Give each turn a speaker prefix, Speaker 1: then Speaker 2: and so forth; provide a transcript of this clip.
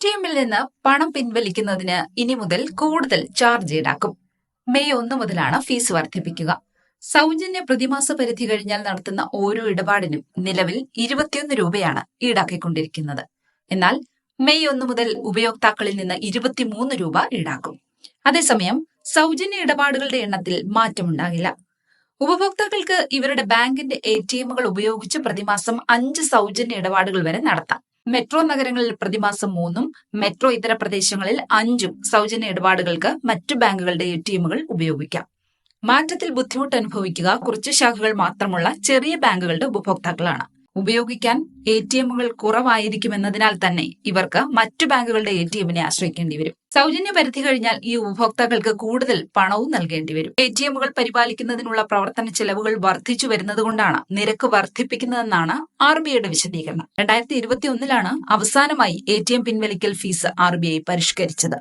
Speaker 1: എടിഎമ്മിൽ നിന്ന് പണം പിൻവലിക്കുന്നതിന് ഇനി മുതൽ കൂടുതൽ ചാർജ് ഈടാക്കും. മെയ് 1 മുതലാണ് ഫീസ് വർദ്ധിപ്പിക്കുക. സൗജന്യ പ്രതിമാസ പരിധി കഴിഞ്ഞാൽ നടത്തുന്ന ഓരോ ഇടപാടിനും നിലവിൽ 21 രൂപയാണ് ഈടാക്കിക്കൊണ്ടിരിക്കുന്നത്. എന്നാൽ മെയ് 1 മുതൽ ഉപയോക്താക്കളിൽ നിന്ന് 23 രൂപ ഈടാക്കും. അതേസമയം സൗജന്യ ഇടപാടുകളുടെ എണ്ണത്തിൽ മാറ്റമുണ്ടാകില്ല. ഉപഭോക്താക്കൾക്ക് ഇവരുടെ ബാങ്കിന്റെ എടിഎമ്മുകൾ ഉപയോഗിച്ച് പ്രതിമാസം 5 സൗജന്യ ഇടപാടുകൾ വരെ നടത്താം. മെട്രോ നഗരങ്ങളിൽ പ്രതിമാസം 3ഉം മെട്രോ ഇതര പ്രദേശങ്ങളിൽ 5ഉം സൗജന്യ ഇടപാടുകൾക്ക് മറ്റു ബാങ്കുകളുടെ എടിഎമ്മുകൾ ഉപയോഗിക്കാം. മാറ്റത്തിൽ ബുദ്ധിമുട്ട് അനുഭവിക്കുക കുറച്ച് ശാഖകൾ മാത്രമുള്ള ചെറിയ ബാങ്കുകളുടെ ഉപഭോക്താക്കളാണ്. ഉപയോഗിക്കാൻ എടിഎമ്മുകൾ കുറവായിരിക്കുമെന്നതിനാൽ തന്നെ ഇവർക്ക് മറ്റു ബാങ്കുകളുടെ എടിഎമ്മിനെ ആശ്രയിക്കേണ്ടി വരും. സൗജന്യ പരിധി കഴിഞ്ഞാൽ ഈ ഉപഭോക്താക്കൾക്ക് കൂടുതൽ പണവും നൽകേണ്ടി വരും. എടിഎമ്മുകൾ പരിപാലിക്കുന്നതിനുള്ള പ്രവർത്തന ചെലവുകൾ വർദ്ധിച്ചു വരുന്നതുകൊണ്ടാണ് നിരക്ക് വർദ്ധിപ്പിക്കുന്നതെന്നാണ് ആർബിഐയുടെ വിശദീകരണം. 2021 അവസാനമായി എടിഎം പിൻവലിക്കൽ ഫീസ് ആർബിഐ പരിഷ്കരിച്ചത്.